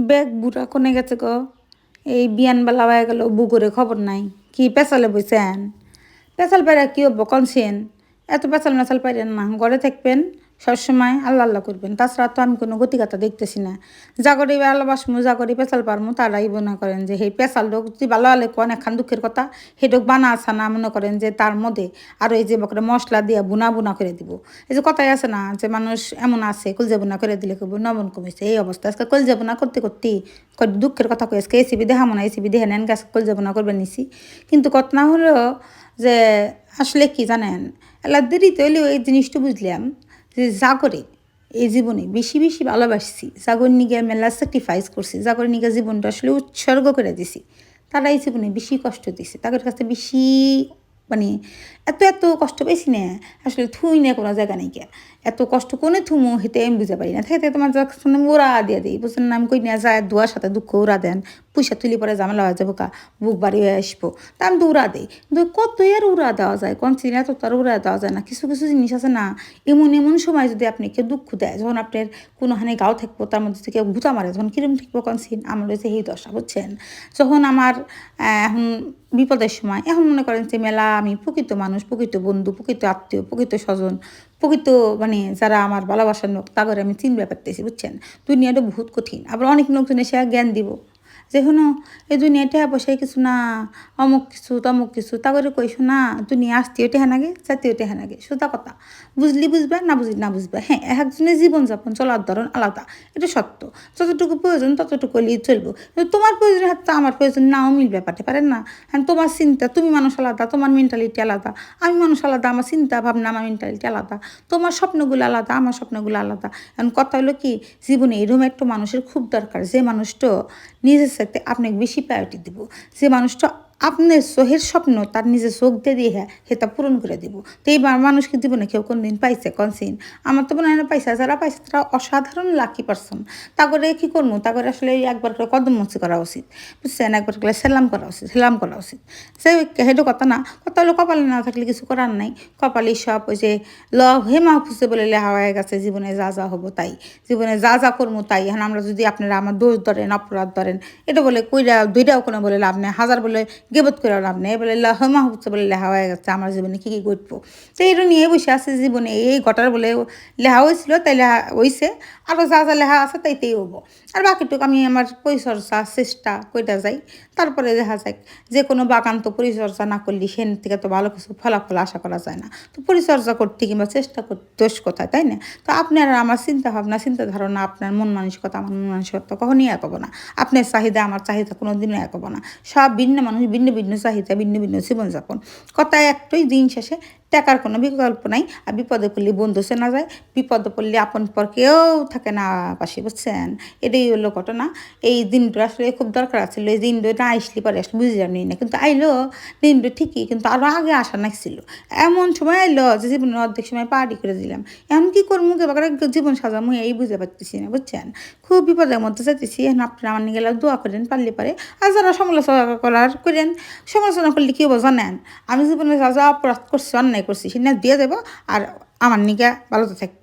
Bag বুড়া কোনে গেছে গো? এই বিয়ান বেলা হয়ে গেল, বুগরে খবর নাই। কি পেঁচালে বইছেন? পেঁচাল পাইরা কি হবো কনছেন? এত পেঁচাল মেচাল পাইরেন না, ঘরে থাকবেন সবসময় আল্লাহ আল্লাহ করবেন। তাছাড়া তো আমি কোনো গতিকাতা দেখতেছি না। জাগরে ভালোবাসমু, জাগরে পেঁচাল পারমু, তারাই মনে করেন যে সেই পেঁচাল লোক যদি ভালো হলে কোন একখান দুঃখের কথা সেটুক বানা আসা না, মনে করেন যে তার মধ্যে আরও এই যে বকরে মশলা দিয়ে বুনা বুনা করে দিব। এই যে কথাই আছে না যে মানুষ এমন আছে কলজা বুনা করে দিলে কেবো নমন কমেছে, এই অবস্থা। আজকে কলজা বুনা করতে করতেই দুঃখের কথা কই, আজকে এসিবি দেখা মনে এসিবি দেখে নেন গাছ কলজা বুনা করবেন নিছি। কিন্তু কথা না হলো যে আসলে কি জানেন, এলা দেরিতে হইলেও এই জিনিসটা বুঝলাম যে জাগরে এই জীবনে বেশি বেশি ভালোবাসছি, জাগর নিগে মেলা স্যাক্রিফাইস করছি, জাগর নিগে জীবনটা আসলে উৎসর্গ করে দিছি। তারা এই জীবনে বেশি কষ্ট দিছে, তাদের কাছে বেশি মানে এত এত কষ্ট পেয়েছি না, আসলে থুই না কোনো জায়গা নেই কে। এত কষ্ট কোনে থুমো হেতে আমি বুঝতে পারি না, থেকে তোমার যখন ওরা দিয়ে দিই বুঝছেন না, আমি কই না যায় দোয়ার সাথে দুঃখ ওরা দেন, পয়সা তুলি পরে ঝামেলা হয়ে যাবো কা, বুক বাড়ি হয়ে আসবো, তা আমি তো উড়া দিই। কিন্তু কত আর উড়া দেওয়া যায় কোন চিনে, তো তার উড়া দেওয়া যায় না। কিছু কিছু জিনিস আছে না, এমন এমন সময় যদি আপনি কেউ দুঃখ দেয়, যখন আপনার কোনোখানে গাও থাকবো তার মধ্যে থেকে ভূতা মারে, যখন কিরম থাকবো কোন চিন, আমার হয়েছে এই দশা বুঝছেন। যখন আমার এখন বিপদের সময়, এখন মনে করেন যে মেলা আমি প্রকৃত মানুষ, প্রকৃত বন্ধু, প্রকৃত আত্মীয়, প্রকৃত স্বজন, প্রকৃত মানে যারা আমার ভালোবাসার লোক, তাগরে আমি চিনতে পারতেছি বুঝছেন। দুনিয়াটা বহুত কঠিন। আবার অনেক লোকজন এসে জ্ঞান দিব যে শোনো এই দুনিয়াটা বসে কিছু না, অমুক কিছু তমুক কিছু, তাগরে কইসো না দুনিয়া আসতেও টেহা নাগে যাতেও টেহা নাগে, সোজা কথা। বুঝলি বুঝবে, না বুঝলি না বুঝবে। হ্যাঁ, একজনের জীবনযাপন চলার ধরন আলাদা, এটা সত্য। যতটুকু প্রয়োজন ততটুকু হলেই চলবো। কিন্তু তোমার প্রয়োজনের হাতে আমার প্রয়োজন নাও মিলবে পারতে পারেন না। হ্যাঁ, তোমার চিন্তা, তুমি মানুষ আলাদা, তোমার মেন্টালিটি আলাদা, আমি মানুষ আলাদা, আমার চিন্তা ভাবনা আমার মেন্টালিটি আলাদা, তোমার স্বপ্নগুলো আলাদা, আমার স্বপ্নগুলো আলাদা। এখন কথা হলো কি, জীবনে এরকম একটা মানুষের খুব দরকার যে মানুষটা নিজের সাথে আপনাকে বেশি প্রায়োরিটি দিব, যে মানুষটা আপনার চোখের স্বপ্ন তার নিজের চোখ দিয়ে দিয়ে সেটা পূরণ করে দিব। তো এই মানুষকে জীবনে কেউ কোনদিন পাইছে কনসিন? আমার তো মনে হয় না পাইছে। যারা পাইছে তারা অসাধারণ লাকি পারসন। তা করে কী করবো, তা করে আসলে একবার করে কদম মসি করা উচিত বুঝছেন, একবার করে সেলাম করা উচিত, সেলাম করা উচিত। সে হেঁটো কথা না, কথা হলো কপালে না থাকলে কিছু করার নাই। কপালে সব ওই যে হে মাহফুজে বলে লেহা হয়ে গেছে, জীবনে যা যা হবো তাই, জীবনে যা যা করবো তাই। এখন আমরা যদি আপনারা আমার দোষ ধরেন, অপরাধ ধরেন, এটা বলে কইরা দুইটাও কোনো বলে লাভ নেই, হাজার বলে গেবত করে লাভ নেই, বলে হে মাহফুজে বলে লেহা হয়ে গেছে আমার জীবনে কী কী ঘটবো। তো এটা নিয়ে বসে আছে জীবনে এই ঘটার বলে লেহা হয়েছিল তাই লেহা হয়েছে, আরও যা যা লেহা আছে তাইতেই হবো। আর বাকিটুকু আমি আমার পরিচর্যা চেষ্টা কইটা যাই, তারপরে দেখা যাক। যে কোনো বাগান তো পরিচর্যা না করলে সেন থেকে তো ভালো কিছু ফলাফল আশা করা যায় না। তো পরিচর্যা করতে কিংবা চেষ্টা করতে দোষ কোথায়, তাই না? তো আপনার আর আমার চিন্তা ভাবনা, চিন্তা ধারণা, আপনার মন মানসিকতা আমার মন মানসিকতা কখনই এক হবো না। আপনার চাহিদা আমার চাহিদা কোনো দিনও এক হবো না। সব ভিন্ন মানুষ, ভিন্ন ভিন্ন চাহিদা, ভিন্ন ভিন্ন জীবনযাপন। কথায় একটাই, দিন শেষে টাকার কোনো বিকল্প নাই। আর বিপদে পড়লে বন্ধু চেনা যায়, বিপদে পড়লে আপন পর কেউ থাকে না পাশে বুঝছেন। এটাই হলো ঘটনা। এই দিনটা আসলে খুব দরকার ছিল, এই দিনটা না আসলে পরে আসলে বুঝলাম না, কিন্তু আইলো দিনটা ঠিকই, কিন্তু আরও আগে আসা নাকছিল। এমন সময় আইলো যে জীবনের অর্ধেক সময় পাহাড়ি করে দিলাম। এখন কী করবো, জীবন সাজামু এই বুঝতে পারতেছি না বুঝছেন। খুব বিপদের মধ্যে যাইতেছি। এখন আপনারা আমার নিয়ে গেলে দোয়া করেন পারলে পারে। আর যারা সমালোচনা করার করেন, সমালোচনা করলে কী হবো জানেন, আমি জীবনে যা যা অপরাধ করছি, অন্যায় করছি, সেটা দিয়ে দেবো। আর আমার নিগা ভালো তো থাকবো।